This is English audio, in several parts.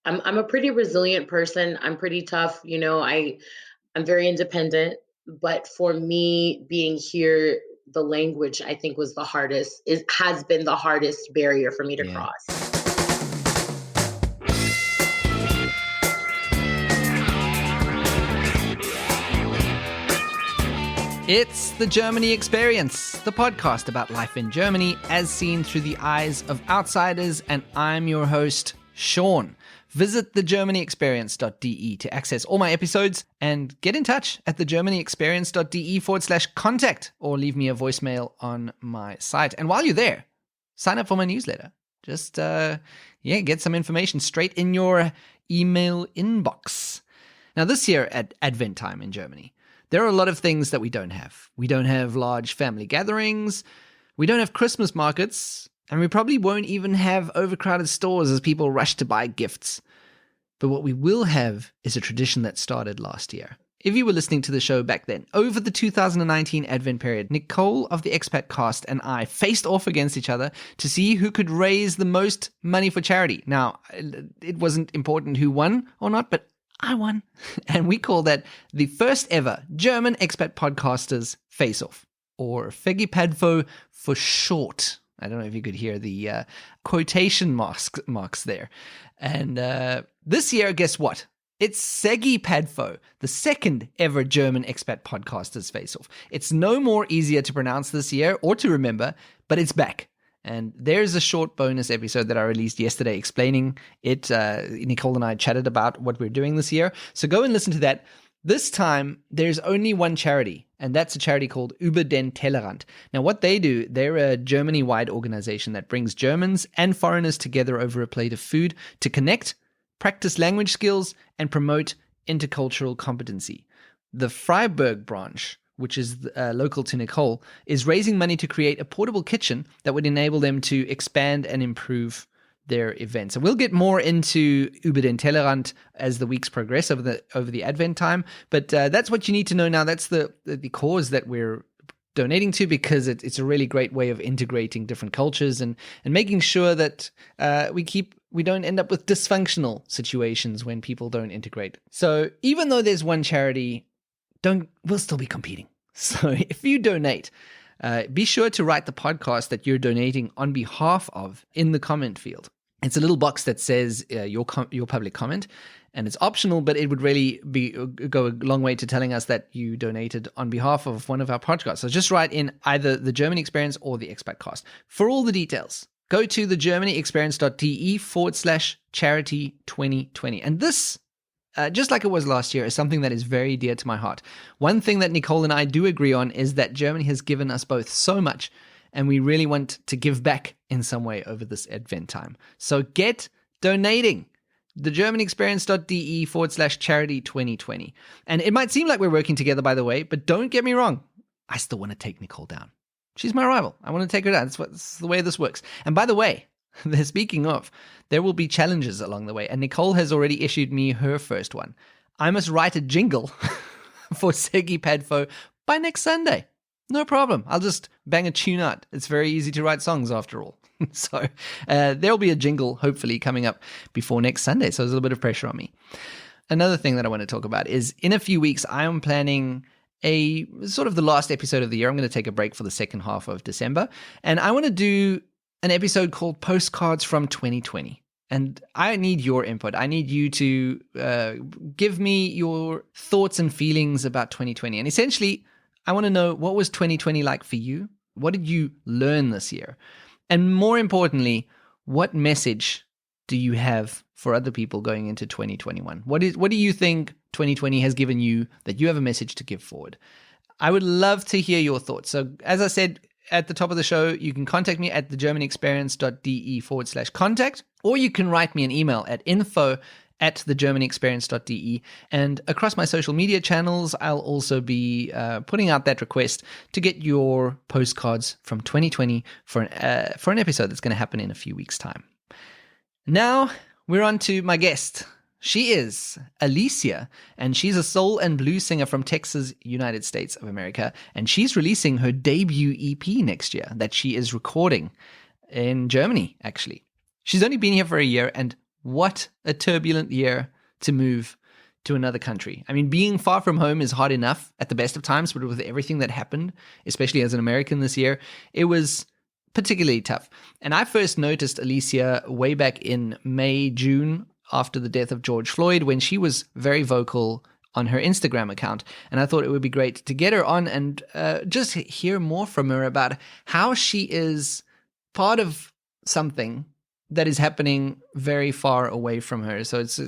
I'm a pretty resilient person. I'm pretty tough. I'm very independent. But for me, being here, the language I think was the hardest. It has been the hardest barrier for me to Yeah. cross. It's the Germany Experience, the podcast about life in Germany as seen through the eyes of outsiders, and I'm your host, Sean. Visit thegermanyexperience.de to access all my episodes and get in touch at thegermanyexperience.de/contact or leave me a voicemail on my site. And while you're there, sign up for my newsletter. Just, get some information straight in your email inbox. Now, this year at Advent time in Germany, there are a lot of things that we don't have. We don't have large family gatherings, we don't have Christmas markets, and we probably won't even have overcrowded stores as people rush to buy gifts. But what we will have is a tradition that started last year. If you were listening to the show back then, over the 2019 Advent period, Nicole of the Expat Cast and I faced off against each other to see who could raise the most money for charity. Now, it wasn't important who won or not, but I won. And we call that the first ever German expat podcasters face-off, or SEGEPADFO for short. I don't know if you could hear the quotation marks there. And this year, guess what? It's SEGEPADFO, the second ever German expat podcasters face-off. It's no more easier to pronounce this year or to remember, but it's back. And there's a short bonus episode that I released yesterday explaining it. Nicole and I chatted about what we're doing this year. So go and listen to that. This time, there's only one charity, and that's a charity called Über den Tellerrand. Now, what they do, they're a Germany-wide organization that brings Germans and foreigners together over a plate of food to connect, practice language skills, and promote intercultural competency. The Freiburg branch, which is local to Nicole, is raising money to create a portable kitchen that would enable them to expand and improve their events. And we'll get more into Über den Tellerrand as the weeks progress over the Advent time. But that's what you need to know now. That's the cause that we're donating to, because it's a really great way of integrating different cultures and making sure that we don't end up with dysfunctional situations when people don't integrate. So even though there's one charity, we'll still be competing. So if you donate, be sure to write the podcast that you're donating on behalf of in the comment field. It's a little box that says your public comment, and it's optional, but it would really go a long way to telling us that you donated on behalf of one of our podcasts. So just write in either the German Experience or the Expat Cast. For all the details, go to thegermanyexperience.de/charity 2020. And this, just like it was last year, is something that is very dear to my heart. One thing that Nicole and I do agree on is that Germany has given us both so much, and we really want to give back in some way over this Advent time. So get donating. thegermanyexperience.de/charity 2020. And it might seem like we're working together, by the way, but don't get me wrong. I still want to take Nicole down. She's my rival. I want to take her down. That's the way this works. And by the way, speaking of, there will be challenges along the way, and Nicole has already issued me her first one. I must write a jingle for SEGEPADFO by next Sunday. No problem. I'll just bang a tune out. It's very easy to write songs after all. So there'll be a jingle hopefully coming up before next Sunday, so there's a little bit of pressure on me. Another thing that I want to talk about is in a few weeks, I am planning a sort of the last episode of the year. I'm going to take a break for the second half of December, and I want to do an episode called Postcards from 2020. And I need your input. I need you to give me your thoughts and feelings about 2020. And essentially, I want to know, what was 2020 like for you? What did you learn this year? And more importantly, what message do you have for other people going into 2021? What do you think 2020 has given you that you have a message to give forward? I would love to hear your thoughts. So as I said at the top of the show, you can contact me at thegermanyexperience.de/contact, or you can write me an email at info@thegermanyexperience.de. And across my social media channels, I'll also be putting out that request to get your postcards from 2020 for an episode that's going to happen in a few weeks' time. Now, we're on to my guest. She is Alicia, and she's a soul and blues singer from Texas, United States of America, and she's releasing her debut EP next year that she is recording in Germany, actually. She's only been here for a year, and What a turbulent year to move to another country. I mean, being far from home is hard enough at the best of times, but with everything that happened, especially as an American this year, it was particularly tough. And I first noticed Alicia way back in May, June, after the death of George Floyd, when she was very vocal on her Instagram account. And I thought it would be great to get her on and just hear more from her about how she is part of something that is happening very far away from her. So it's,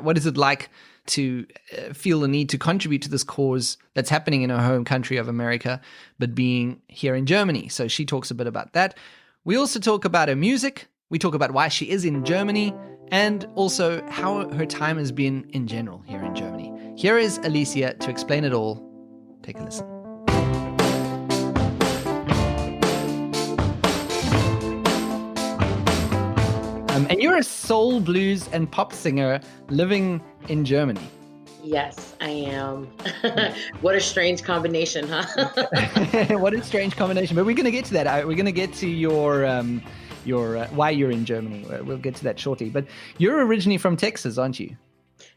what is it like to feel the need to contribute to this cause that's happening in her home country of America, but being here in Germany? So she talks a bit about that. We also talk about her music. We talk about why she is in Germany and also how her time has been in general here in Germany. Here is Alicia to explain it all. Take a listen. And you're a soul, blues, and pop singer living in Germany. Yes, I am. What a strange combination, huh? What a strange combination. But we're going to get to that. We're going to get to your why you're in Germany. We'll get to that shortly. But you're originally from Texas, aren't you?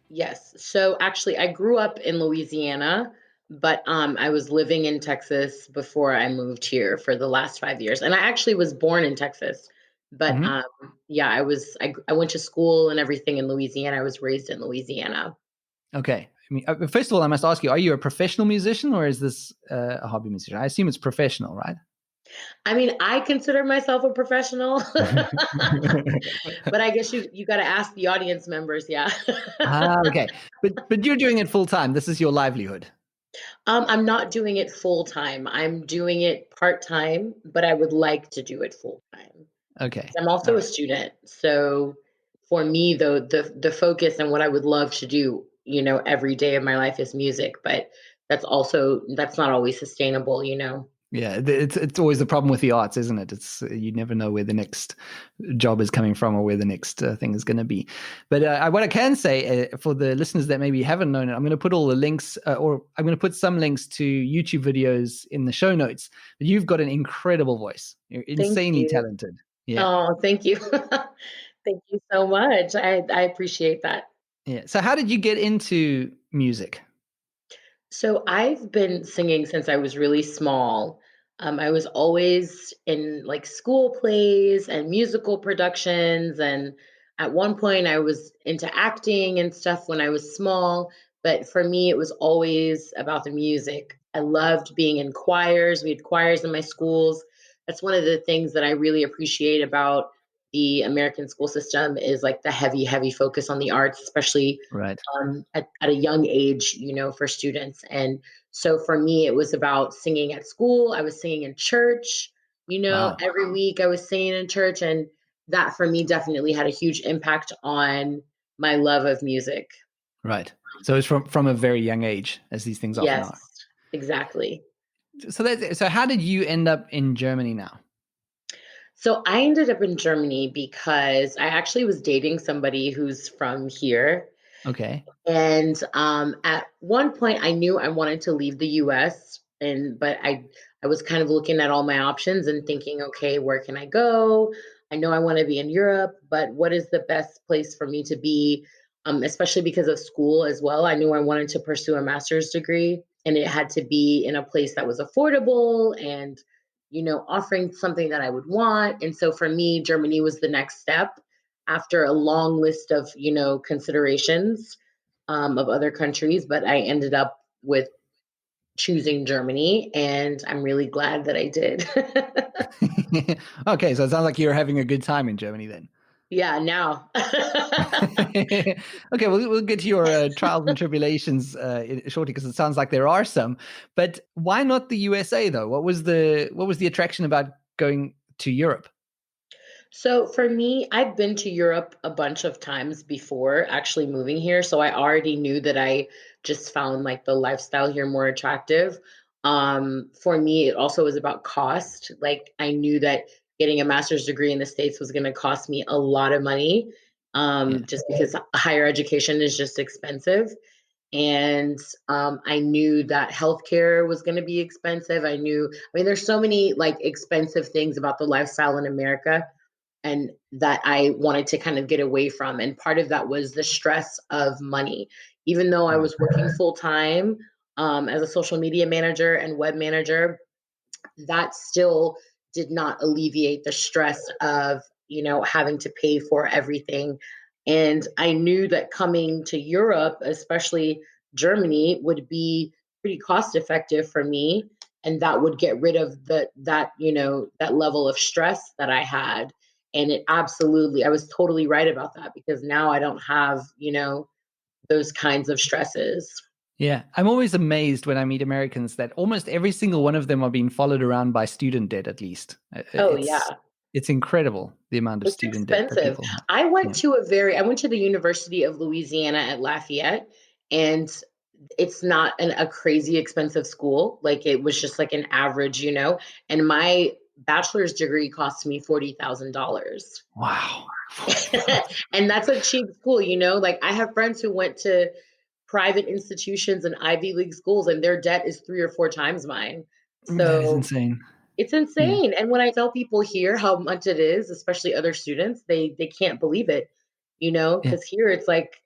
Yes. So actually, I grew up in Louisiana, but I was living in Texas before I moved here for the last 5 years. And I actually was born in Texas, but Mm-hmm. yeah, I went to school and everything in Louisiana. I was raised in Louisiana. Okay. I mean, first of all, I must ask you: are you a professional musician or is this a hobby musician? I assume it's professional, right? I mean, I consider myself a professional, but I guess you got to ask the audience members. Yeah. Okay. But you're doing it full time. This is your livelihood. I'm not doing it full time. I'm doing it part time, but I would like to do it full time. Okay. I'm All also a right. student. So for me, though, the focus and what I would love to do, every day of my life is music, but that's not always sustainable. Yeah, it's always the problem with the arts, isn't it? It's you never know where the next job is coming from or where the next thing is going to be. But what I can say for the listeners that maybe haven't known it, I'm going to put all the links, or I'm going to put some links to YouTube videos in the show notes. But you've got an incredible voice. You're Thank insanely you. talented. Yeah, Oh, thank you. Thank you so much. I appreciate that. yeah. So how did you get into music? So I've been singing since I was really small. I was always in like school plays and musical productions. And at one point, I was into acting and stuff when I was small. But for me, it was always about the music. I loved being in choirs. We had choirs in my schools. That's one of the things that I really appreciate about the American school system is like the heavy, heavy focus on the arts, especially Right. at a young age, for students. And so for me, it was about singing at school. I was singing in church, Wow. every week I was singing in church. And that for me definitely had a huge impact on my love of music. Right. So it's from a very young age, as these things often Yes, are. exactly. So how did you end up in Germany now? So I ended up in Germany because I actually was dating somebody who's from here. Okay. And at one point, I knew I wanted to leave the U.S. but I was kind of looking at all my options and thinking, okay, where can I go? I know I want to be in Europe, but what is the best place for me to be? Especially because of school as well. I knew I wanted to pursue a master's degree, and it had to be in a place that was affordable and offering something that I would want. And so for me, Germany was the next step after a long list of considerations of other countries, but I ended up with choosing Germany, and I'm really glad that I did. Okay, so it sounds like you're having a good time in Germany then. Yeah, now. Okay, we'll get to your trials and tribulations shortly because it sounds like there are some. But why not the USA though? What was the attraction about going to Europe? So for me, I've been to Europe a bunch of times before actually moving here. So I already knew that I just found like the lifestyle here more attractive. For me, it also was about cost. Like I knew that getting a master's degree in the States was going to cost me a lot of money, Yeah, just because higher education is just expensive. And I knew that healthcare was going to be expensive. I mean, there's so many like expensive things about the lifestyle in America, and that I wanted to kind of get away from. And part of that was the stress of money. Even though I Right. was working full time as a social media manager and web manager, that still did not alleviate the stress of, having to pay for everything. And I knew that coming to Europe, especially Germany, would be pretty cost effective for me. And that would get rid of that level of stress that I had. And I was totally right about that, because now I don't have, those kinds of stresses. Yeah, I'm always amazed when I meet Americans that almost every single one of them are being followed around by student debt, at least. Oh, yeah. It's incredible, the amount of It's student debt that expensive. people have. I went Yeah. to I went to the University of Louisiana at Lafayette, and it's not a crazy expensive school. Like, it was just like an average, and my bachelor's degree cost me $40,000. Wow. 40,000. And that's a cheap school, like I have friends who went to private institutions and Ivy League schools, and their debt is 3 or 4 times mine. That is So insane. it's Yeah. insane. And when I tell people here how much it is, especially other students, they can't believe it, Yeah. because here it's like,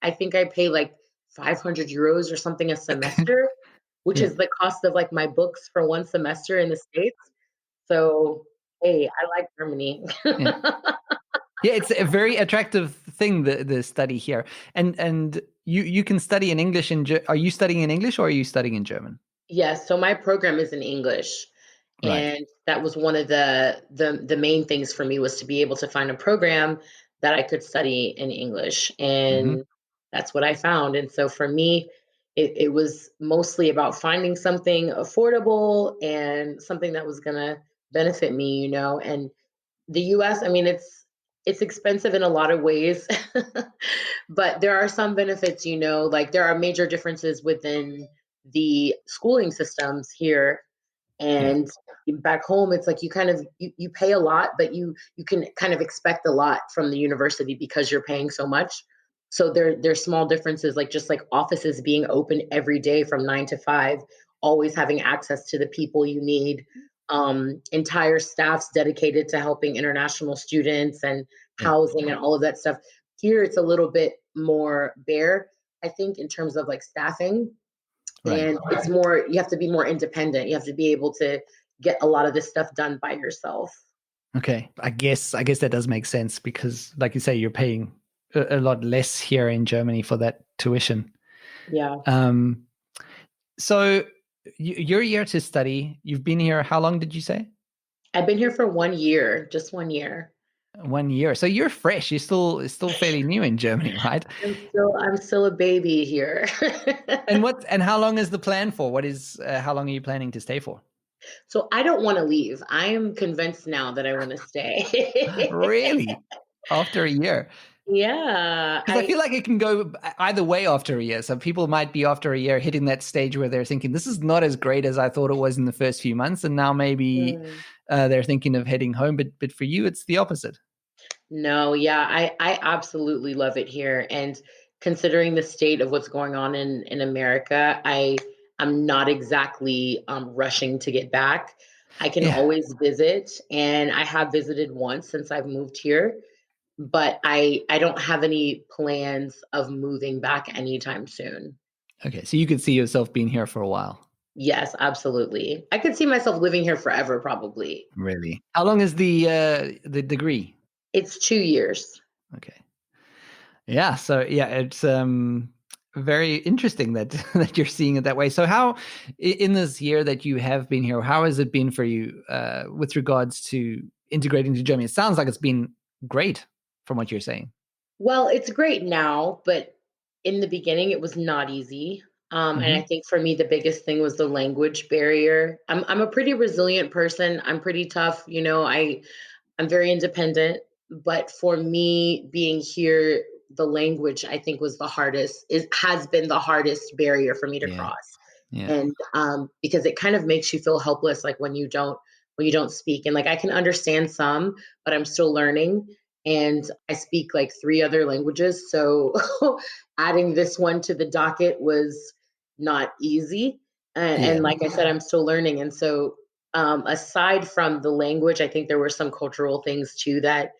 I think I pay like 500 euros or something a semester, which Yeah. is the cost of like my books for one semester in the States. So, hey, I like Germany. Yeah. Yeah, it's a very attractive thing, the study here. And you can study in English are you studying in English or are you studying in German? Yes, so my program is in English, Right. and that was one of the main things for me, was to be able to find a program that I could study in English, Hmm. and that's what I found. And so for me, it was mostly about finding something affordable and something that was going to benefit me, and the US, I mean, it's expensive in a lot of ways, but there are some benefits, like there are major differences within the schooling systems here Yeah. and back home. It's like you pay a lot, but you can kind of expect a lot from the university because you're paying so much. So there's small differences, like just like offices being open every day from 9 to 5, always having access to the people you need, entire staffs dedicated to helping international students and Yeah. housing and all of that stuff. Here it's a little bit more bare, I think, in terms of like staffing, Right. and it's more, you have to be more independent. You have to be able to get a lot of this stuff done by yourself. Okay. I guess that does make sense because, like you say, you're paying a lot less here in Germany for that tuition. Yeah. Um, so you're here to study. You've been here. How long did you say? I've been here for 1 year, just 1 year. 1 year. So you're fresh. You're still fairly new in Germany, right? I'm still a baby here. And how long is the plan for? How long are you planning to stay for? So I don't want to leave. I am convinced now that I want to stay. Really? After a year? Yeah, Because I feel like it can go either way after a year. So people might be after a year hitting that stage where they're thinking, this is not as great as I thought it was in the first few months. And now maybe mm, they're thinking of heading home. But for you, it's the opposite. no, yeah, I absolutely love it here. And considering the state of what's going on in America, I'm not exactly rushing to get back. I can Yeah. always visit, and I have visited once since I've moved here, but I don't have any plans of moving back anytime soon. Okay. So you could see yourself being here for a while. Yes, absolutely. I could see myself living here forever, probably. Really? How long is the degree? It's 2 years. Okay. Yeah. So yeah, it's very interesting that that you're seeing it that way. So how in this year that you have been here, how has it been for you with regards to integrating to Germany? It sounds like it's been great from what you're saying. Well, it's great now, but in the beginning, it was not easy. And I Hmm. think for me, the biggest thing was the language barrier. I'm a pretty resilient person. I'm pretty tough. I'm very independent. But for me, being here, the language I think was the hardest. It has been the hardest barrier for me to Yeah. cross, Yeah. and because it kind of makes you feel helpless, like when you don't speak. And like I can understand some, but I'm still learning. And I speak like 3 other languages, so adding this one to the docket was not easy. And Yeah. like I said, I'm still learning, and so Aside from the language, I think there were some cultural things too that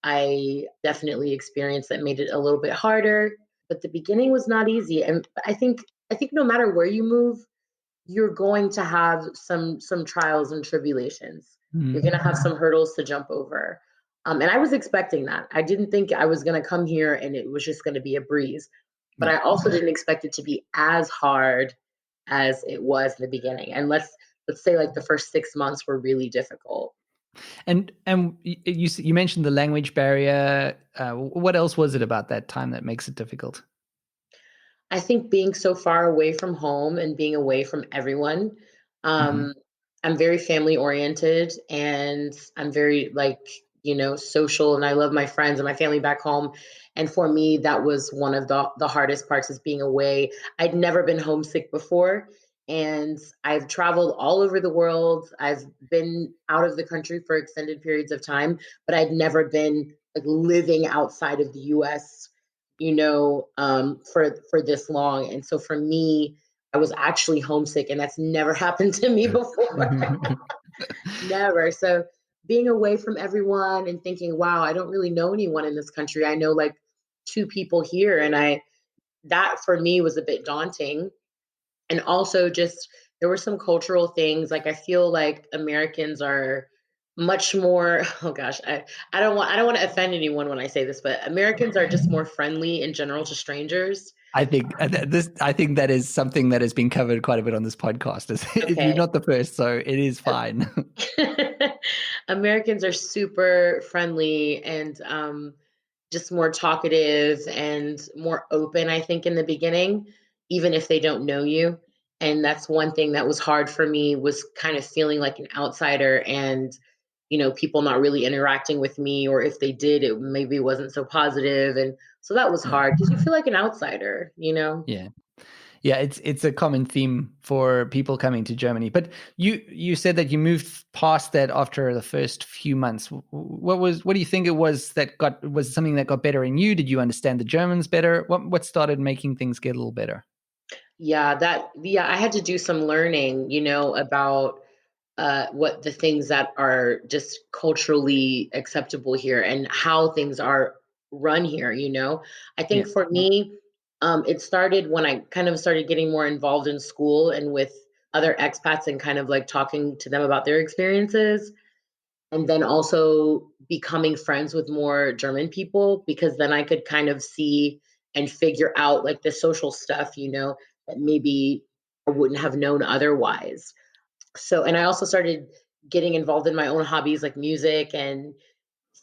I definitely experienced that made it a little bit harder. But the beginning was not easy, and I think no matter where you move, you're going to have some trials and tribulations. You're Mm. going to have some hurdles to jump over. And I was expecting that. I didn't think I was going to come here and it was just going to be a breeze. But Yeah. I also didn't expect it to be as hard as it was in the beginning. And let's say like the first 6 months were really difficult. And you mentioned the language barrier. What else was it about that time that makes it difficult? I think being so far away from home and being away from everyone, Hmm. um, I'm very family oriented and I'm very like, social, and I love my friends and my family back home. And for me, that was one of the hardest parts, is being away. I'd never been homesick before, and I've traveled all over the world. I've been out of the country for extended periods of time, but I'd never been like living outside of the US, for this long. And so for me, I was actually homesick, and that's never happened to me before. Never. So being away from everyone and thinking, wow, I don't really know anyone in this country. I know like two people here. And that for me was a bit daunting. And also just there were some cultural things. Like I feel like Americans are much more, oh gosh, I don't want to offend anyone when I say this, but Americans are just more friendly in general to strangers. I think that is something that has been covered quite a bit on this podcast. You're Okay. not the first, so it is fine. Americans are super friendly and just more talkative and more open, I think, in the beginning, even if they don't know you. And that's one thing that was hard for me, was kind of feeling like an outsider, and people not really interacting with me, or if they did, it maybe wasn't so positive. And so that was Yeah. hard because you feel like an outsider. Yeah. Yeah, it's a common theme for people coming to Germany. But you said that you moved past that after the first few months. What do you think it was was it something that got better in you? Did you understand the Germans better? What started making things get a little better? Yeah, I had to do some learning, about what the things that are just culturally acceptable here and how things are run here. I Yeah. think for me, it started when I kind of started getting more involved in school and with other expats and kind of like talking to them about their experiences. And then also becoming friends with more German people, because then I could kind of see and figure out like the social stuff, that maybe I wouldn't have known otherwise. So, and I also started getting involved in my own hobbies like music and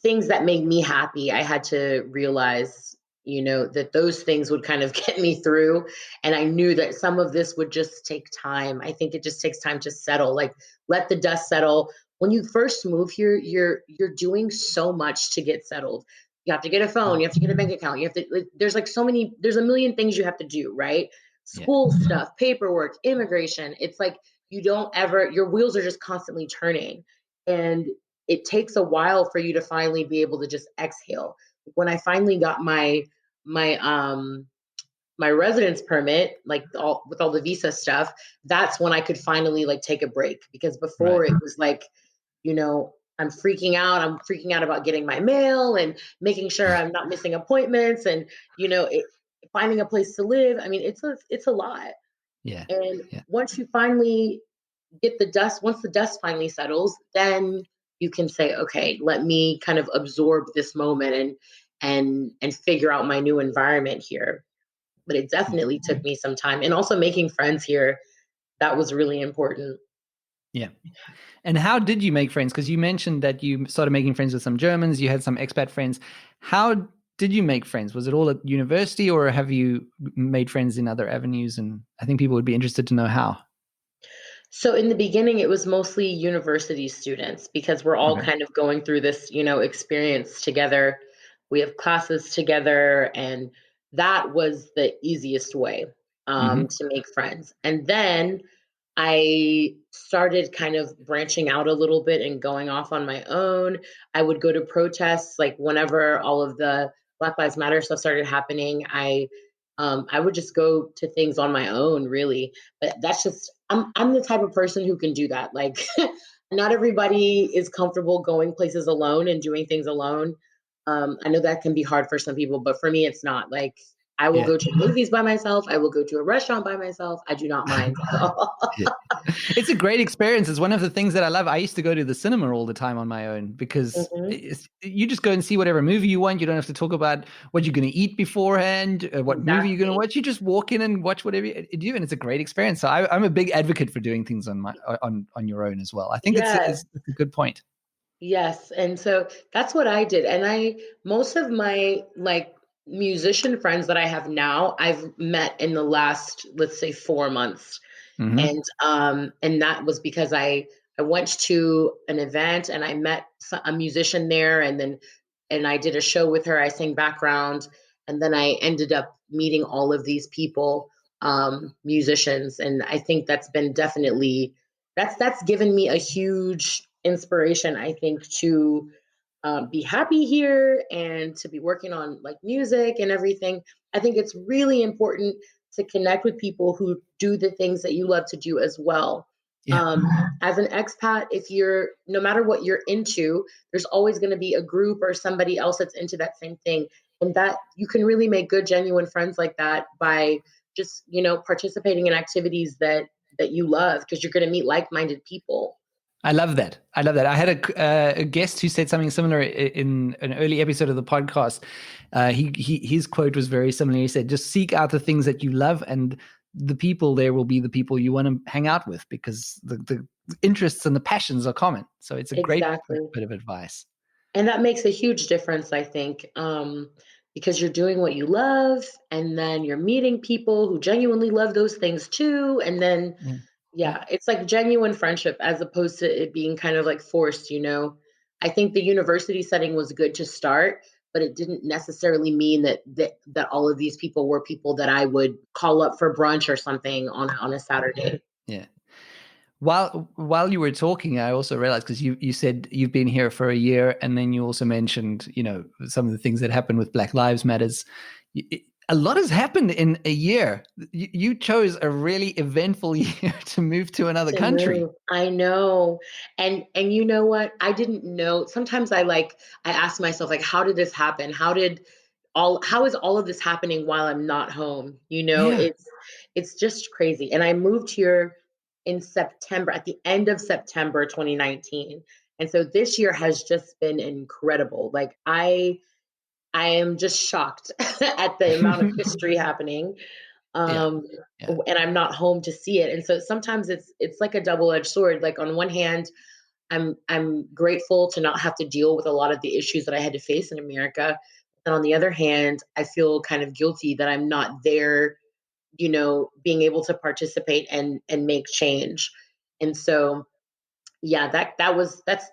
things that made me happy. I had to realize, that those things would kind of get me through. And I knew that some of this would just take time. I think it just takes time to settle, like let the dust settle. When you first move here, you're doing so much to get settled. You have to get a phone, you have to get a bank account, you have to like, there's a million things you have to do, right? Yeah. School stuff, paperwork, immigration. It's like you don't ever, your wheels are just constantly turning. And it takes a while for you to finally be able to just exhale. When I finally got my my residence permit, like all with all the visa stuff, that's when I could finally like take a break, because Right. before it was like, I'm freaking out. I'm freaking out about getting my mail and making sure I'm not missing appointments, and finding a place to live. I mean, it's a lot. Yeah. And Yeah. once the dust finally settles, then you can say, okay, let me kind of absorb this moment and figure out my new environment here. But it Yeah. definitely took me some time, and also making friends here, that was really important. Yeah. And how did you make friends? Because you mentioned that you started making friends with some Germans, you had some expat friends. How did you make friends? Was it all at university, or have you made friends in other avenues? And I think people would be interested to know how. So in the beginning, it was mostly university students, because we're all Okay. kind of going through this, experience together. We have classes together, and that was the easiest way Hmm. to make friends. And then I started kind of branching out a little bit and going off on my own. I would go to protests, like whenever all of the Black Lives Matter stuff started happening. I would just go to things on my own, really. But that's just I'm the type of person who can do that. Like not everybody is comfortable going places alone and doing things alone. I know that can be hard for some people, but for me, it's not. Like, I will Yeah. go to movies by myself. I will go to a restaurant by myself. I do not mind at all. Yeah. It's a great experience. It's one of the things that I love. I used to go to the cinema all the time on my own because Mhm. you just go and see whatever movie you want. You don't have to talk about what you're going to eat beforehand, what movie you're going to Exactly. watch. You just walk in and watch whatever you do, and it's a great experience. So I'm a big advocate for doing things on your own as well. I think Yes. it's a good point. Yes. And so that's what I did. And most of my like musician friends that I have now, I've met in the last, let's say, 4 months. Hmm. And that was because I went to an event and I met a musician there, and I did a show with her. I sang background, and then I ended up meeting all of these people, musicians, and I think that's been definitely that's given me a huge inspiration, I think, to be happy here and to be working on like music and everything. I think it's really important to connect with people who do the things that you love to do as well. Yeah. As an expat, if you're no matter what you're into, there's always going to be a group or somebody else that's into that same thing. And that you can really make good, genuine friends like that by just, participating in activities that you love, because you're going to meet like-minded people. I love that. I love that. I had a guest who said something similar in an early episode of the podcast. His quote was very similar. He said, "Just seek out the things that you love, and the people there will be the people you want to hang out with because the interests and the passions are common." So it's a great Exactly. bit of advice. And that makes a huge difference, I think, because you're doing what you love, and then you're meeting people who genuinely love those things too. And then, Yeah. Yeah. yeah, it's like genuine friendship as opposed to it being kind of like forced, I think the university setting was good to start, but it didn't necessarily mean that all of these people were people that I would call up for brunch or something on a Saturday. Yeah. While you were talking, I also realized because you said you've been here for a year, and then you also mentioned some of the things that happened with Black Lives Matters. A lot has happened in a year. You chose a really eventful year to move to another To country. move. I know. And you know what? I didn't know. Sometimes I ask myself, like, how did this happen? How is all of this happening while I'm not home? Yeah. It's just crazy. And I moved here in September, at the end of September 2019. And so this year has just been incredible. Like, I am just shocked at the amount of history happening, Yeah. um Yeah. and I'm not home to see it. And so sometimes it's like a double-edged sword. Like, on one hand, I'm grateful to not have to deal with a lot of the issues that I had to face in America, and on the other hand, I feel kind of guilty that I'm not there, being able to participate and make change. And so, yeah, that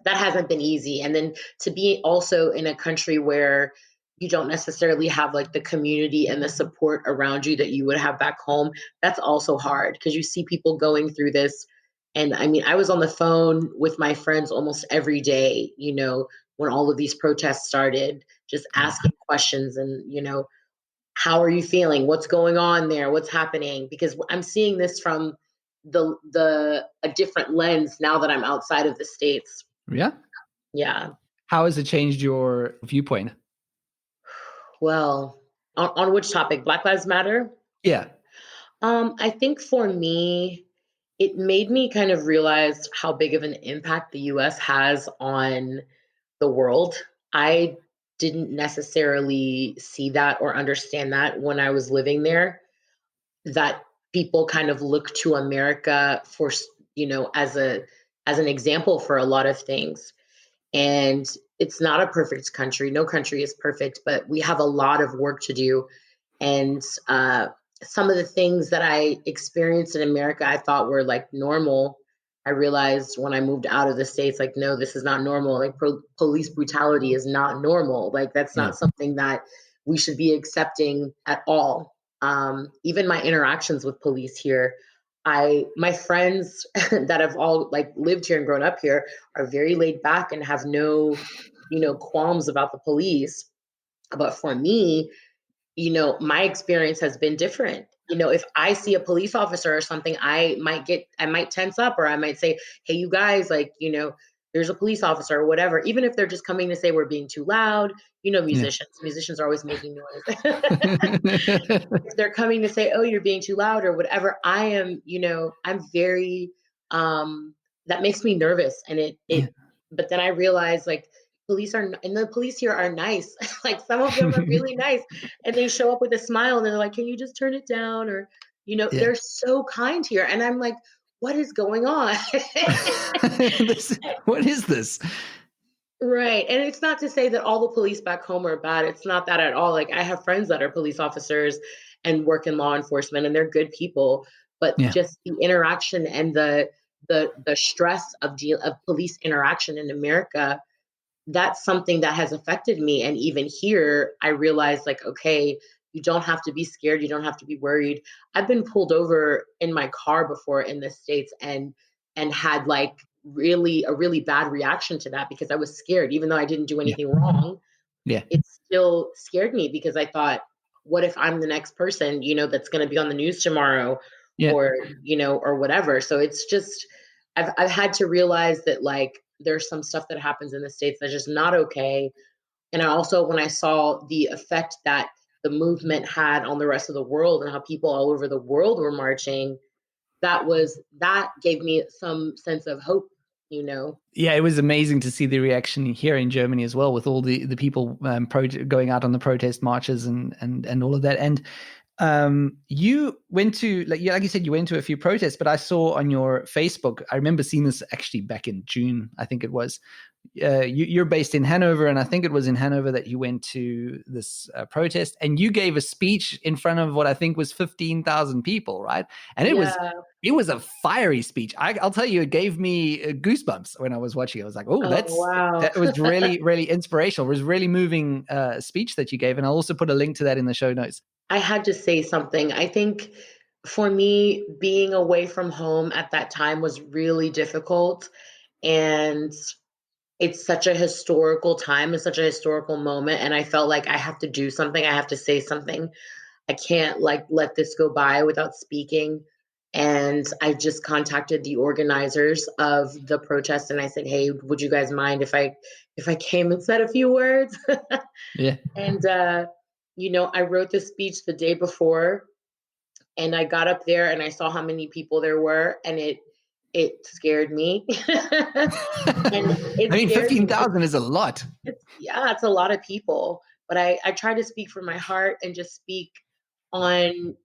hasn't been easy. And then to be also in a country where you don't necessarily have like the community and the support around you that you would have back home, that's also hard because you see people going through this. And I mean, I was on the phone with my friends almost every day, when all of these protests started, just Yeah. asking questions and, how are you feeling? What's going on there? What's happening? Because I'm seeing this from a different lens now that I'm outside of the States. Yeah. Yeah. How has it changed your viewpoint? Well, on which topic? Black Lives Matter? Yeah. I think for me, it made me kind of realize how big of an impact the US has on the world. I didn't necessarily see that or understand that when I was living there, that people kind of look to America for, as an example for a lot of things. And it's not a perfect country. No country is perfect, but we have a lot of work to do. And some of the things that I experienced in America, I thought were like normal. I realized when I moved out of the States, like, no, this is not normal. Like, police brutality is not normal. Like, that's Yeah. not something that we should be accepting at all. Even my interactions with police here, my friends that have all like lived here and grown up here are very laid back and have no, qualms about the police. But for me, my experience has been different. If I see a police officer or something, I might tense up, or I might say, hey, you guys, like, there's a police officer or whatever, even if they're just coming to say we're being too loud. Yeah. Musicians are always making noise. If they're coming to say, oh, you're being too loud or whatever, I'm very, that makes me nervous. And Yeah. but then I realize, like, and the police here are nice. Like, some of them are really nice, and they show up with a smile and they're like, can you just turn it down? Or, Yeah. they're so kind here. And I'm like, what is going on? What is this? Right. And it's not to say that all the police back home are bad. It's not that at all. Like, I have friends that are police officers and work in law enforcement, and they're good people. But Yeah. just the interaction and the stress of police interaction in America, that's something that has affected me. And even here, I realized, like, okay, you don't have to be scared. You don't have to be worried. I've been pulled over in my car before in the States, and had, like, a really bad reaction to that, because I was scared, even though I didn't do Yeah. anything wrong. Yeah. It still scared me, because I thought, what if I'm the next person, that's going to be on the news tomorrow, Yeah. or, or whatever. So it's just, I've had to realize that, like, there's some stuff that happens in the States that's just not okay. And I also, when I saw the effect that the movement had on the rest of the world, and how people all over the world were marching, that gave me some sense of hope, Yeah, it was amazing to see the reaction here in Germany as well, with all the people going out on the protest marches and all of that. And you went to, like you said, you went to a few protests, but I saw on your Facebook, I remember seeing this actually back in June, I think it was. You're based in Hannover, and I think it was in Hannover that you went to this protest, and you gave a speech in front of what I think was 15,000 people, right? And it was Yeah. a fiery speech. I'll tell you, it gave me goosebumps when I was watching it. I was like, oh, Oh, wow. that was really, really inspirational. It was really moving speech that you gave, and I'll also put a link to that in the show notes. I had to say something. I think for me, being away from home at that time was really difficult. And it's such a historical time, it's such a historical moment. And I felt like I have to do something. I have to say something. I can't, like, let this go by without speaking. And I just contacted the organizers of the protest, and I said, hey, would you guys mind if I came and said a few words? Yeah. And I wrote this speech the day before, and I got up there and I saw how many people there were, and it scared me. And I it mean, scared me. 15,000 is a lot. It's a lot of people, but I try to speak from my heart and just speak on,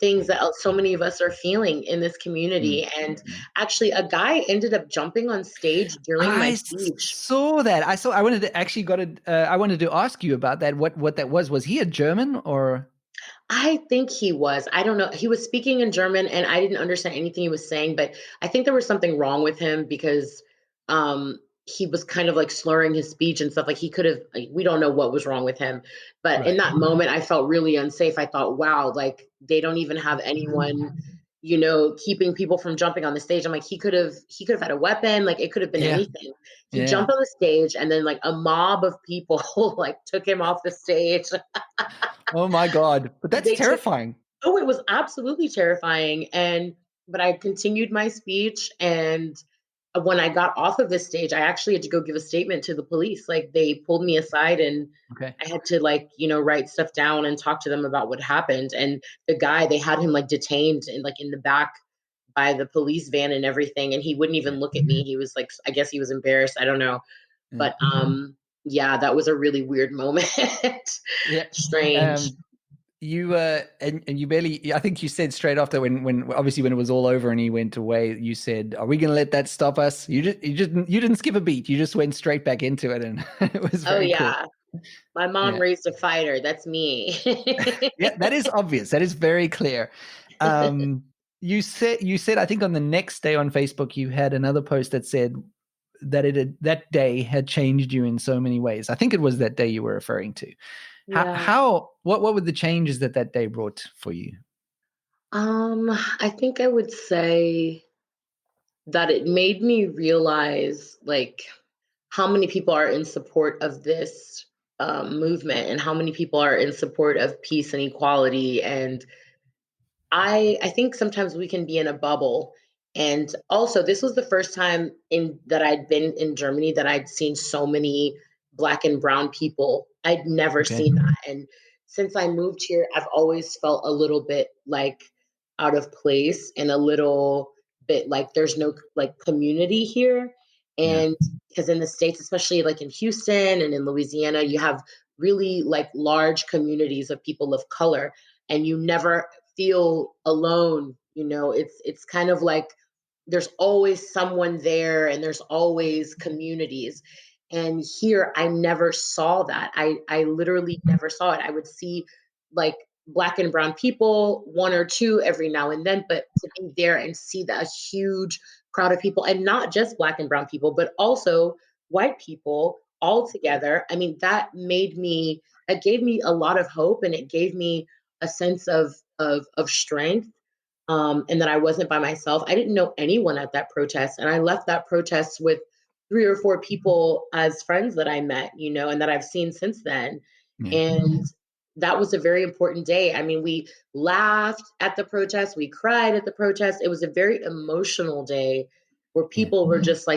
things that so many of us are feeling in this community. And actually, a guy ended up jumping on stage during my I speech. saw that. I wanted to actually I wanted to ask you about that. What that was? Was he a German or? I think he was. I don't know. He was speaking in German, and I didn't understand anything he was saying, but I think there was something wrong with him, because he was kind of, like, slurring his speech and stuff. Like, he could have, like, we don't know what was wrong with him. But in Right. that moment, I felt really unsafe. I thought, wow, like, they don't even have anyone, keeping people from jumping on the stage. I'm like, he could have had a weapon. Like, it could have been Yeah. anything. He Yeah. jumped on the stage, and then, like, a mob of people like took him off the stage. Oh my God. But that's They took terrifying. Oh, it was absolutely terrifying. But I continued my speech. And when I got off of the stage, I actually had to go give a statement to the police. Like, they pulled me aside, and Okay. I had to, like, write stuff down and talk to them about what happened. And the guy, they had him, like, detained and, like, in the back by the police van and everything. And he wouldn't even Yeah. look at me. He was like, I guess he was embarrassed. I don't know. Yeah. But yeah, that was a really weird moment. Yeah. Strange. You and you barely, I think you said straight after, when obviously when it was all over and he went away, you said, are we going to let that stop us? You didn't skip a beat. You just went straight back into it, and it was Oh, very cool. yeah. My mom Yeah. raised a fighter. That's me. Yeah, that is obvious. That is very clear. You said I think on the next day on Facebook you had another post that said that that day had changed you in so many ways. I think it was that day you were referring to. Yeah. What were the changes that day brought for you? I think I would say that it made me realize, like, how many people are in support of this, movement and how many people are in support of peace and equality. And I think sometimes we can be in a bubble. And also, this was the first time in that I'd been in Germany that I'd seen so many Black and brown people. I'd never Okay. seen that. And since I moved here, I've always felt a little bit like out of place and a little bit like there's no like community here. Yeah. And because in the States, especially like in Houston and in Louisiana, you have really like large communities of people of color, and you never feel alone. It's kind of like there's always someone there and there's always communities. And here I never saw that. I literally never saw it. I would see like Black and brown people, one or two every now and then, but to be there and see that huge crowd of people, and not just Black and brown people, but also white people all together. I mean, it gave me a lot of hope, and it gave me a sense of strength, and that I wasn't by myself. I didn't know anyone at that protest, and I left that protest with 3 or 4 people as friends that I met, and that I've seen since then. Yeah. And that was a very important day. I mean, we laughed at the protest, we cried at the protest. It was a very emotional day where Yeah. people were just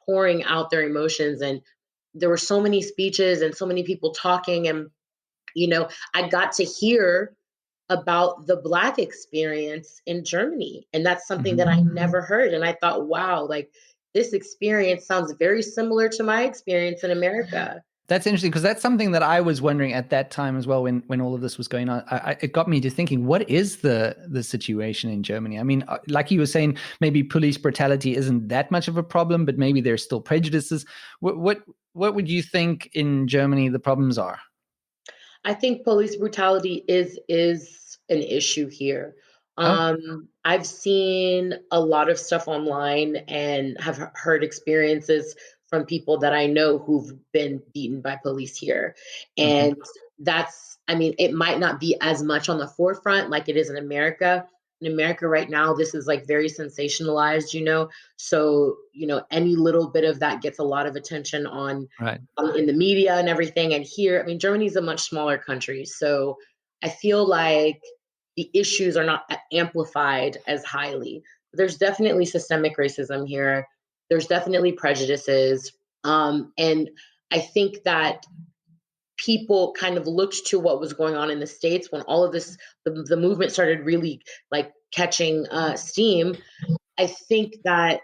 pouring out their emotions, and there were so many speeches and so many people talking, and I got to hear about the Black experience in Germany. And that's something Mhm. that I never heard. And I thought, wow, like this experience sounds very similar to my experience in America. That's interesting because that's something that I was wondering at that time as well when all of this was going on. It got me to thinking, what is the situation in Germany? I mean, like you were saying, maybe police brutality isn't that much of a problem, but maybe there's still prejudices. What would you think in Germany the problems are? I think police brutality is an issue here. Oh, I've seen a lot of stuff online and have heard experiences from people that I know who've been beaten by police here. okay. And I mean, it might not be as much on the forefront like it is in America. In America right now, this is like very sensationalized. So, any little bit of that gets a lot of attention Right. in the media and everything. And here, I mean, Germany's a much smaller country. So I feel like the issues are not amplified as highly. There's definitely systemic racism here. There's definitely prejudices. And I think that people kind of looked to what was going on in the States when all of this, the movement started really like catching steam. I think that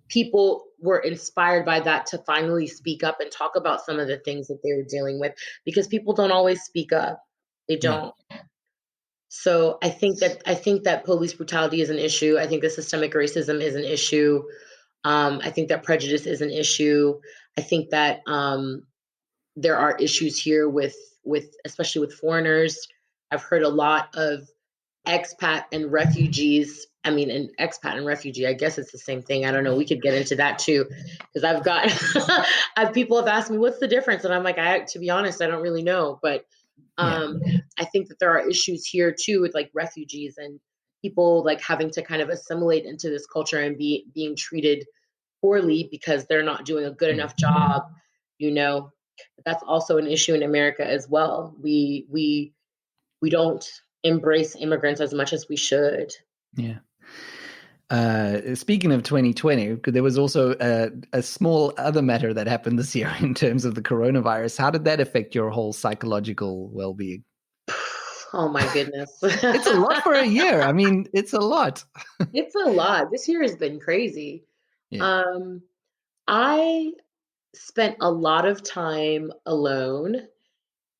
people were inspired by that to finally speak up and talk about some of the things that they were dealing with, because people don't always speak up. They Yeah. don't. So I think that police brutality is an issue. I think that systemic racism is an issue. I think that prejudice is an issue. I think that there are issues here with especially with foreigners. I've heard a lot of expat and refugees. I mean, an expat and refugee, I guess it's the same thing. I don't know. We could get into that too, because people have asked me, what's the difference? And I'm like, to be honest, I don't really know. But Yeah. I think that there are issues here too with like refugees and people like having to kind of assimilate into this culture and being treated poorly because they're not doing a good Yeah. enough job, you know. But that's also an issue in America as well. We don't embrace immigrants as much as we should. Yeah. Speaking of 2020, there was also a small other matter that happened this year in terms of the coronavirus. How did that affect your whole psychological well-being? Oh my goodness. It's a lot for a year. I mean, it's a lot. It's a lot. This year has been crazy. Yeah. Um, I spent a lot of time alone,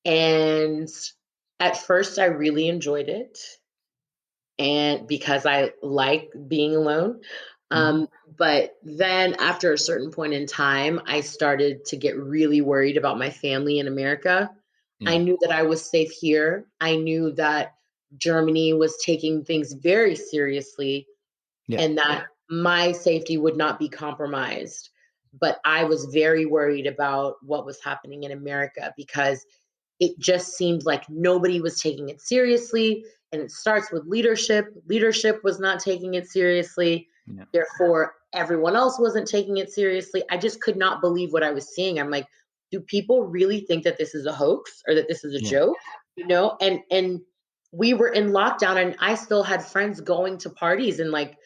and at first I really enjoyed it, and because I like being alone. Hmm. But then after a certain point in time, I started to get really worried about my family in America. I Yeah. knew that I was safe here. I knew that Germany was taking things very seriously Yeah. and that my safety would not be compromised. But I was very worried about what was happening in America because it just seemed like nobody was taking it seriously. And it starts with leadership. Leadership was not taking it seriously. Yeah. Therefore, everyone else wasn't taking it seriously. I just could not believe what I was seeing. I'm like, do people really think that this is a hoax or that this is a Yeah. joke? And we were in lockdown, and I still had friends going to parties and like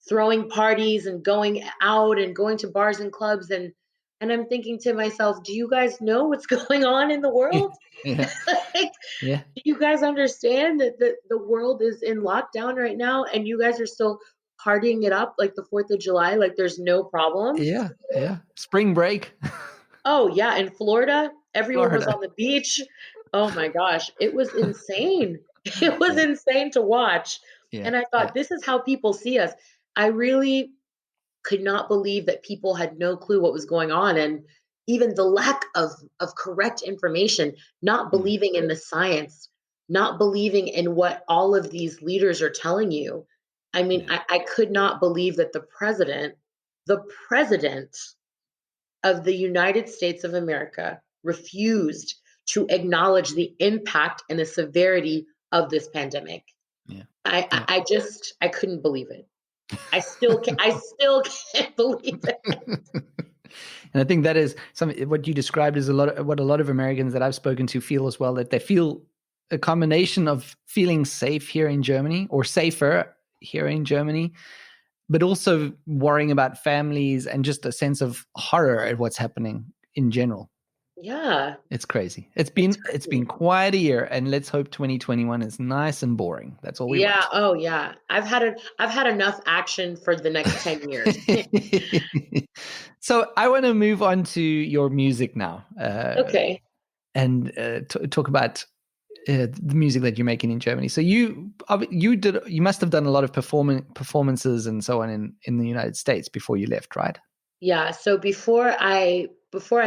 throwing parties and going out and going to bars and clubs, and I'm thinking to myself, do you guys know what's going on in the world? Yeah. Like, Yeah. do you guys understand that the world is in lockdown right now and you guys are still partying it up like the 4th of July, like there's no problems? Yeah. Yeah. Spring break. Oh, yeah, in Florida, everyone was Florida. on the beach. Oh my gosh, it was insane. It was Yeah. insane to watch. Yeah. And I Yeah. thought, this is how people see us. I really could not believe that people had no clue what was going on, and even the lack of correct information, not Mm. believing in the science, not believing in what all of these leaders are telling you. I mean, Yeah. I could not believe that the president of the United States of America refused to acknowledge the impact and the severity of this pandemic. Yeah. I, I, Yeah. I just I couldn't believe it. I still can't believe it. And I think that is what you described is what a lot of Americans that I've spoken to feel as well, that they feel a combination of feeling safe here in Germany or safer here in Germany, but also worrying about families and just a sense of horror at what's happening in general. Yeah, It's crazy. it's It's crazy. been quite a year, and let's hope 2021 is nice and boring. That's all we Yeah, want. oh yeah. I've had enough action for the next 10 years. So I want to move on to your music now, Okay. and talk about the music that you're making in Germany. So you must have done a lot of performances and so on in the United States before you left, right? Yeah, so before I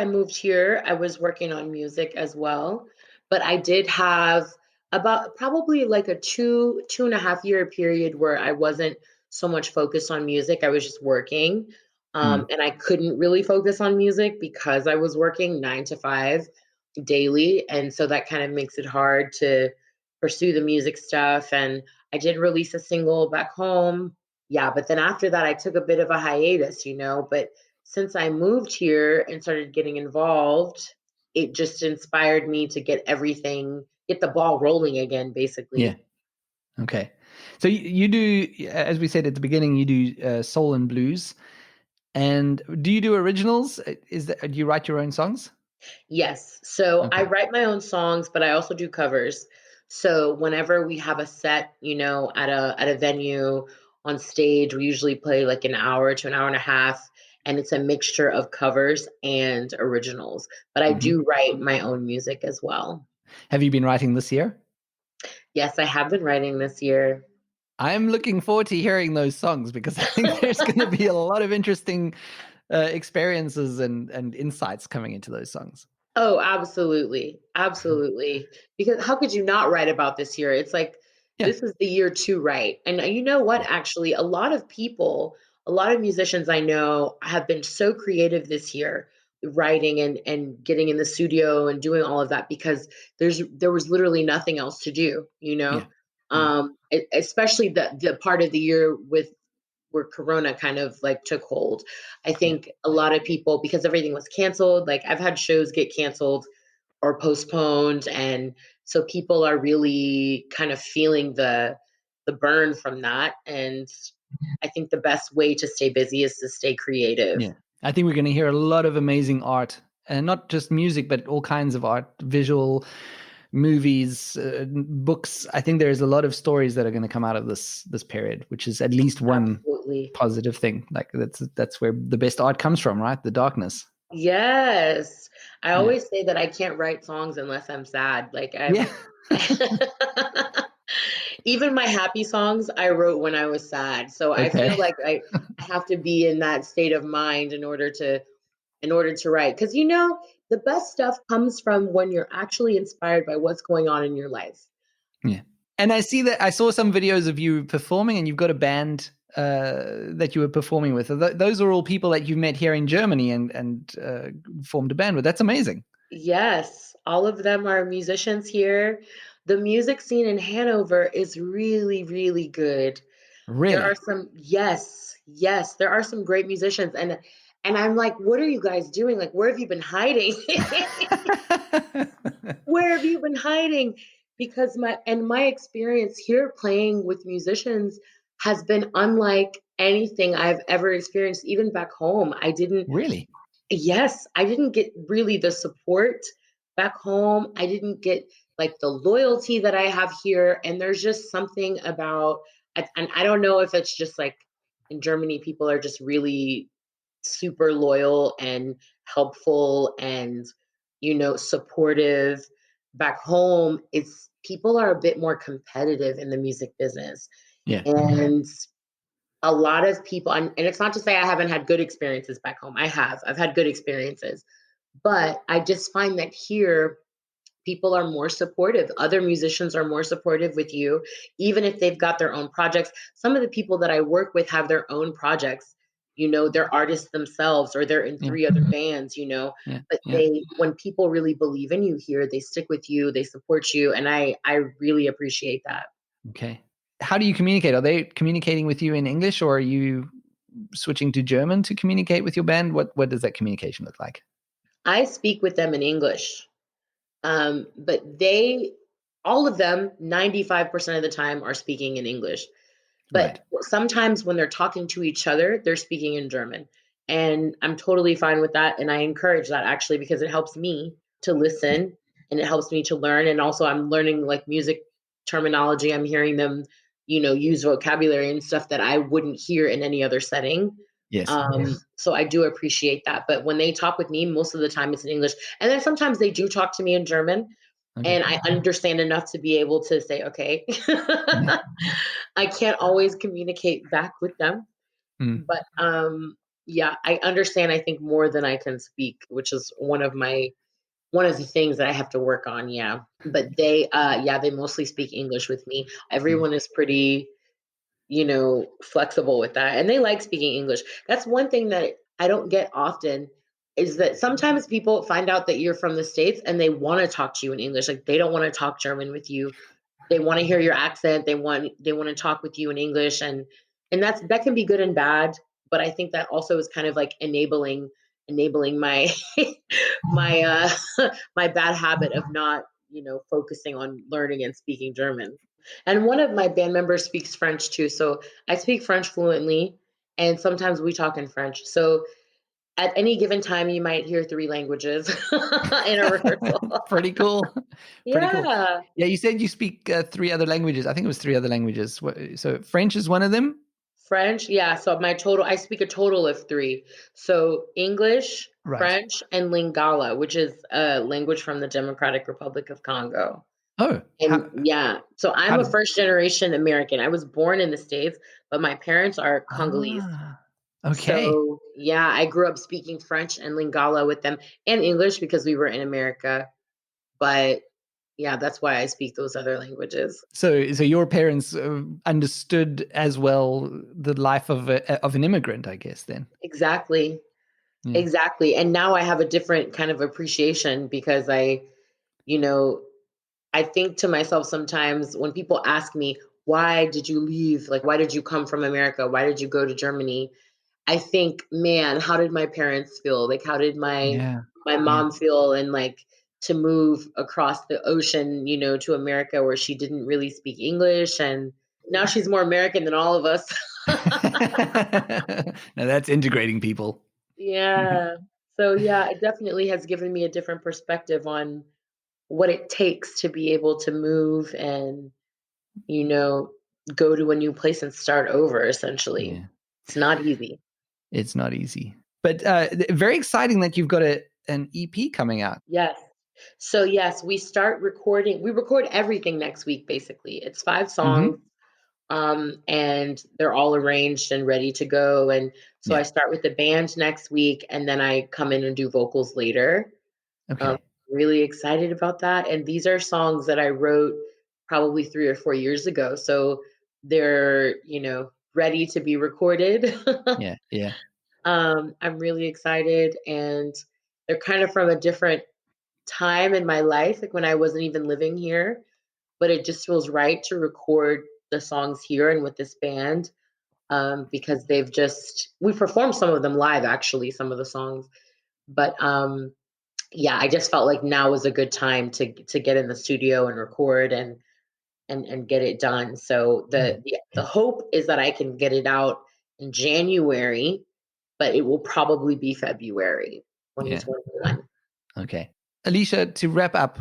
moved here, I was working on music as well, but I did have about probably like a 2.5 year period where I wasn't so much focused on music. I was just working. Mm, And I couldn't really focus on music because I was working 9 to 5 daily. And so that kind of makes it hard to pursue the music stuff. And I did release a single back home. Yeah, but then after that, I took a bit of a hiatus. But since I moved here and started getting involved, it just inspired me to get the ball rolling again, yeah. basically. Okay. So you do, as we said at the beginning, you do soul and blues. And do you do originals? Do you write your own songs? Yes. So I Okay. write my own songs, but I also do covers. So whenever we have a set, at a venue on stage, we usually play like an hour to an hour and a half, and it's a mixture of covers and originals. But I Hmm. do write my own music as well. Have you been writing this year? Yes, I have been writing this year. I'm looking forward to hearing those songs because I think there's going to be a lot of interesting experiences and insights coming into those songs. Oh, absolutely. Absolutely. Because how could you not write about this year? It's like Yeah. this is the year to write. And you know what? Yeah. Actually, a lot of musicians I know have been so creative this year, writing and getting in the studio and doing all of that because there was literally nothing else to do, you Yeah. know? Yeah. Especially the part of the year with where Corona kind of like took hold. I Yeah. think a lot of people, because everything was canceled, like I've had shows get canceled or postponed. And so people are really kind of feeling the burn from that. And I think the best way to stay busy is to stay creative. Yeah. I think we're going to hear a lot of amazing art, and not just music, but all kinds of art, visual, movies, books. I think there's a lot of stories that are going to come out of this period, which is at least one Absolutely. positive thing. Like that's where the best art comes from, right? The darkness. Yes. I Yeah. always say that I can't write songs unless I'm sad. Like Yeah. even my happy songs I wrote when I was sad. So I Okay. feel like I have to be in that state of mind in order to write. Because the best stuff comes from when you're actually inspired by what's going on in your life. Yeah. And I saw some videos of you performing, and you've got a band that you were performing with. Those are all people that you met here in Germany and formed a band with. That's amazing. Yes, all of them are musicians here. The music scene in Hanover is really, really good. There are Really? some, yes, yes, there are some great musicians. And I'm like, what are you guys doing? Like, where have you been hiding? Where have you been hiding? Because my experience here playing with musicians has been unlike anything I've ever experienced, even back home. Really? Yes, I didn't get really the support back home. I didn't get like the loyalty that I have here. And there's just something about, and I don't know if it's just like in Germany, people are just really super loyal and helpful and, supportive. Back home, it's people are a bit more competitive in the music business. Yeah. And a lot of people, and it's not to say I haven't had good experiences back home. I've had good experiences, but I just find that here people are more supportive. Other musicians are more supportive with you, even if they've got their own projects. Some of the people that I work with have their own projects. They're artists themselves, or they're in Yeah. 3 other bands, Yeah. but Yeah. when people really believe in you here, they stick with you, they support you. And I really appreciate that. Okay. How do you communicate? Are they communicating with you in English, or are you switching to German to communicate with your band? What does that communication look like? I speak with them in English. But all of them, 95% of the time, are speaking in English. Right. But sometimes when they're talking to each other, they're speaking in German. And I'm totally fine with that. And I encourage that actually, because it helps me to Yeah. listen and it helps me to learn. And also, I'm learning like music terminology. I'm hearing them, use vocabulary and stuff that I wouldn't hear in any other setting. Yes. So I do appreciate that. But when they talk with me, most of the time it's in English. And then sometimes they do talk to me in German. Okay. And I understand enough to be able to say, okay, I can't always communicate back with them. Mm. But yeah, I understand, I think, more than I can speak, which is one of the things that I have to work on. Yeah. But they mostly speak English with me. Mm. Everyone is pretty flexible with that. And they like speaking English. That's one thing that I don't get often is that sometimes people find out that you're from the States and they want to talk to you in English. Like they don't want to talk German with you. They want to hear your accent. They want to talk with you in English. And that can be good and bad. But I think that also is kind of like enabling my my my bad habit of not, focusing on learning and speaking German. And one of my band members speaks French too. So I speak French fluently, and sometimes we talk in French. So at any given time, you might hear 3 languages in a rehearsal. Pretty cool. Pretty cool. Yeah. Yeah, you said you speak 3 other languages. I think it was 3 other languages. So French is one of them? French. Yeah. So I speak a total of 3. So English, Right. French, and Lingala, which is a language from the Democratic Republic of Congo. Oh, And yeah, so how I'm a did first generation American. I was born in the States, but my parents are Congolese. okay. So yeah, I grew up speaking French and Lingala with them and English because we were in America. But yeah, that's why I speak those other languages. So your parents understood as well the life of an immigrant, I guess. Then, Exactly. yeah, Exactly. And now I have a different kind of appreciation because you know, I think to myself sometimes when people ask me, why did you leave? Like, why did you come from America? Why did you go to Germany? I think, man, how did my parents feel? Like, how did yeah, my yeah, mom feel? And like to move across the ocean, to America where she didn't really speak English, and now she's more American than all of us. now that's integrating people. Yeah. So yeah, it definitely has given me a different perspective on what it takes to be able to move and, you know, go to a new place and start over essentially. Yeah, It's not easy. it's not easy, but very exciting that you've got an EP coming out. Yes. So yes, we record everything next week basically. It's 5 songs. Hmm. And they're all arranged and ready to go. And so I Yeah. start with the band next week and then I come in and do vocals later. Um, Okay. really excited about that. And these are songs that I wrote probably 3 or 4 years ago. So they're, ready to be recorded. Yeah. Yeah. I'm really excited. And they're kind of from a different time in my life, like when I wasn't even living here, but it just feels right to record the songs here and with this band. because we performed some of them live, actually, some of the songs. But yeah, I just felt like now was a good time to get in the studio and record and get it done. So the hope is that I can get it out in January, but it will probably be February Yeah. 2021. Okay. Alicia, to wrap up,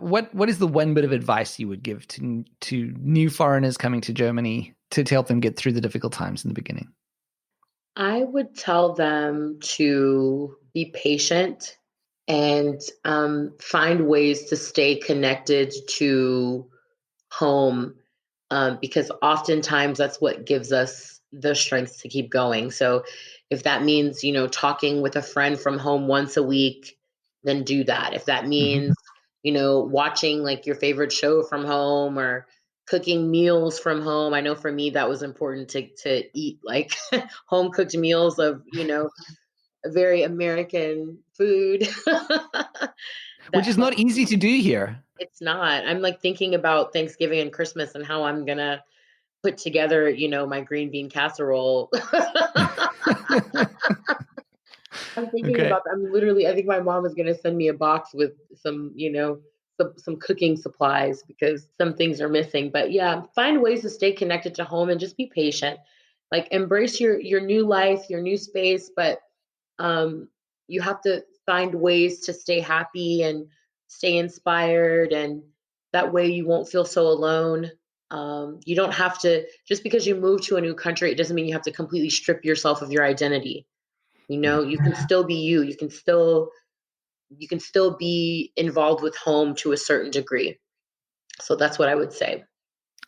what is the one bit of advice you would give to new foreigners coming to Germany to help them get through the difficult times in the beginning? I would tell them to be patient and find ways to stay connected to home, because oftentimes that's what gives us the strength to keep going. So if that means, talking with a friend from home once a week, then do that. If that means, watching like your favorite show from home or cooking meals from home. I know for me that was important to eat like home cooked meals of, a very American food. Which That is not easy to do here. It's not. I'm like thinking about Thanksgiving and Christmas and how I'm gonna put together, my green bean casserole. I'm thinking Okay. about that. I think my mom is gonna send me a box with some, some cooking supplies because some things are missing. But yeah, find ways to stay connected to home and just be patient. Like embrace your new life, your new space, but um, you have to find ways to stay happy and stay inspired, and that way you won't feel so alone. You don't have to, just because you move to a new country, it doesn't mean you have to completely strip yourself of your identity. Yeah. You can still be you. You can still be involved with home to a certain degree. So that's what I would say.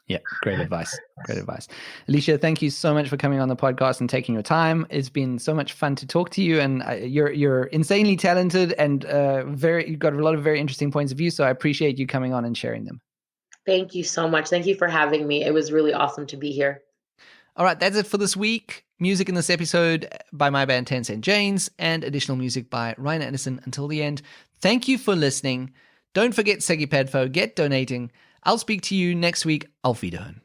Yeah, great advice. Great advice. Alicia, thank you so much for coming on the podcast and taking your time. It's been so much fun to talk to you, and you're insanely talented and you've got a lot of very interesting points of view. So I appreciate you coming on and sharing them. Thank you so much. Thank you for having me. It was really awesome to be here. All right, that's it for this week. Music in this episode by my band 10 Cent Janes and additional music by Ryan Anderson until the end. Thank you for listening. Don't forget SEGEPADFO, get donating. I'll speak to you next week. Auf Wiederhören.